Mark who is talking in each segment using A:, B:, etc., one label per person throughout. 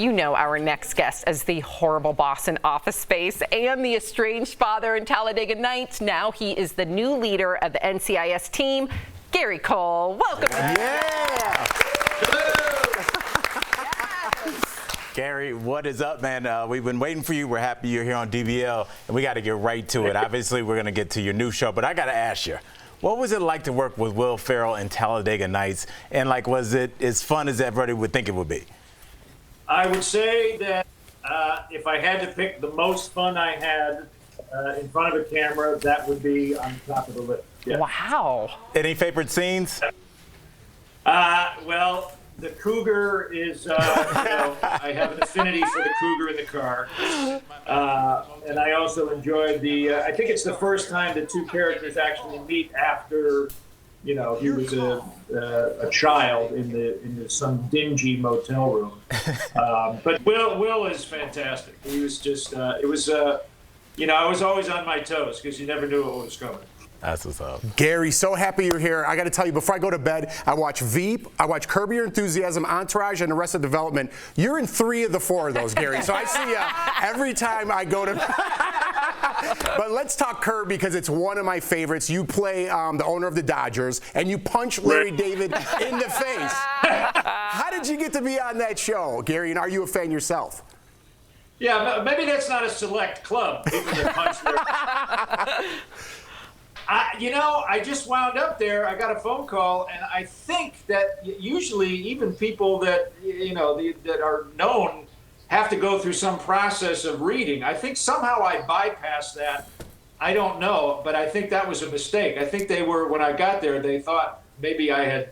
A: You know our next guest as the horrible boss in Office Space and the estranged father in Talledega Nights. Now he is the new leader of the NCIS team, Gary Cole. Welcome.
B: Yeah. Gary, what is up, man? We've been waiting for you. We're happy you're here on DVL, and we got to get right to it. Obviously, we're going to get to your new show, but I got to ask you, what was it like to work with Will Ferrell in Talledega Nights? And, like, was it as fun as everybody would think it would be?
C: I would say that if I had to pick the most fun I had in front of a camera, that would be on the top of the list. Yeah.
A: Wow.
B: Any favorite scenes?
C: Well, the cougar is, I have an affinity for the cougar in the car. And I also enjoyed I think it's the first time the two characters actually meet after, he was a child in some dingy motel room. But Will is fantastic. He was just, I was always on my toes because you never knew what was coming.
B: That's what's up.
D: Gary, so happy you're here. I got to tell you, before I go to bed, I watch Veep, I watch Curb Your Enthusiasm, Entourage, and Arrested Development. You're in 3 of the 4 of those, Gary. So I see you every time I go to But let's talk Curb because it's one of my favorites. You play the owner of the Dodgers, and you punch Larry David in the face. How did you get to be on that show, Gary, and are you a fan yourself?
C: Yeah, maybe that's not a select club, people that punch Larry. I just wound up there. I got a phone call, and I think that usually even people that, that are known have to go through some process of reading. I think somehow I bypassed that. I don't know, but I think that was a mistake. I think when I got there, they thought maybe I had,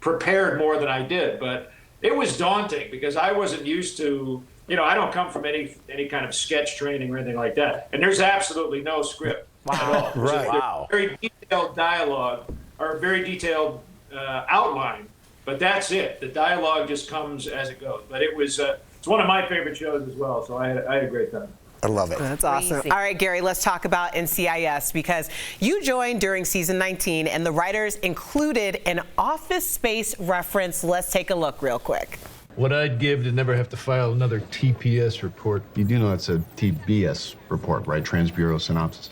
C: prepared more than I did. But it was daunting because I wasn't used to, I don't come from any kind of sketch training or anything like that. And there's absolutely no script.
B: Wow. Right.
C: Wow. Very detailed dialogue or very detailed outline, but that's it. The dialogue just comes as it goes. But it's one of my favorite shows as well, so I had a great time.
D: I love it.
E: That's awesome. All right, Gary, let's talk about NCIS because you joined during season 19 and the writers included an Office Space reference. Let's take a look real quick.
F: What I'd give to never have to file another TPS report.
G: You do know it's a TBS report, right? Trans-Bureau Synopsis.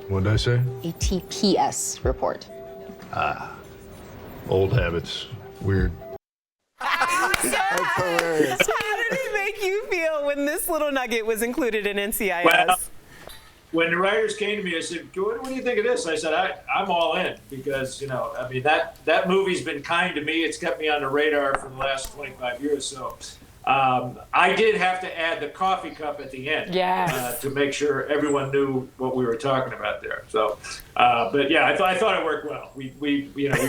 F: What did I say?
H: A TPS report.
F: Old habits. Weird.
E: That's hilarious. How did it make you feel when this little nugget was included in NCIS?
C: Well, when the writers came to me, I said, what do you think of this? I said, I'm all in because, that movie's been kind to me. It's kept me on the radar for the last 25 years. So I did have to add the coffee cup at the end to make sure everyone knew what we were talking about there. So, but yeah, I thought it worked well. We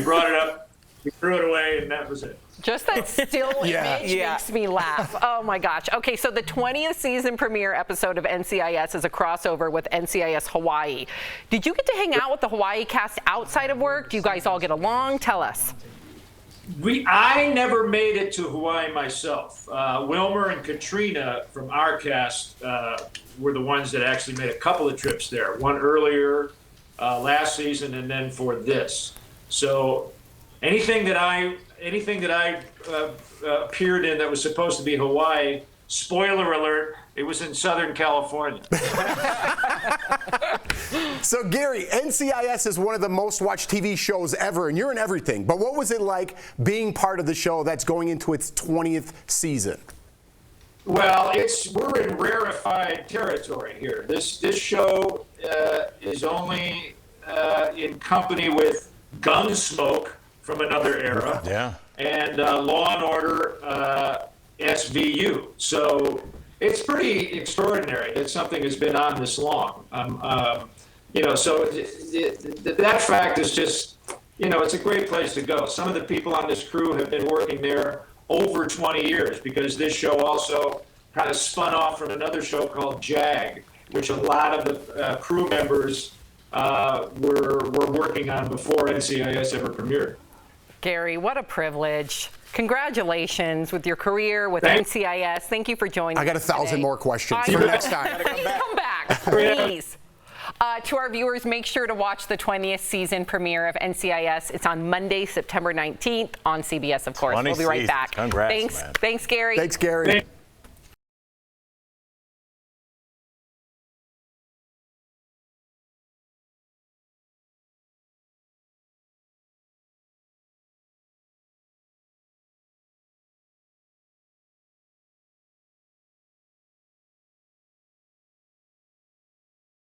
C: brought it up, we threw it away, and that was it.
A: Just that still image makes me laugh. Oh my gosh. Okay, so the 20th season premiere episode of NCIS is a crossover with NCIS Hawaii. Did you get to hang out with the Hawaii cast outside of work? Do you guys all get along? Tell us.
C: I never made it to Hawaii myself. Wilmer and Katrina from our cast were the ones that actually made a couple of trips there. One earlier last season, and then for this. So anything that I appeared in that was supposed to be Hawaii, spoiler alert, it was in Southern California.
D: So, Gary, NCIS is one of the most watched TV shows ever, and you're in everything. But what was it like being part of the show that's going into its 20th season?
C: Well, we're in rarefied territory here. This show is only in company with Gunsmoke from another era, and Law and Order SVU. So it's pretty extraordinary that something has been on this long. So that fact is just, it's a great place to go. Some of the people on this crew have been working there over 20 years because this show also kind of spun off from another show called JAG, which a lot of the crew members were working on before NCIS ever premiered.
A: Gary, what a privilege. Congratulations with your career with NCIS. Thank you for joining us.
D: I got 1,000 more questions for next time.
A: Please come back, please. To our viewers, make sure to watch the 20th season premiere of NCIS. It's on Monday, September 19th on CBS, of course. We'll be right back.
B: Congrats, man.
A: Thanks, Gary.
D: Thanks, Gary.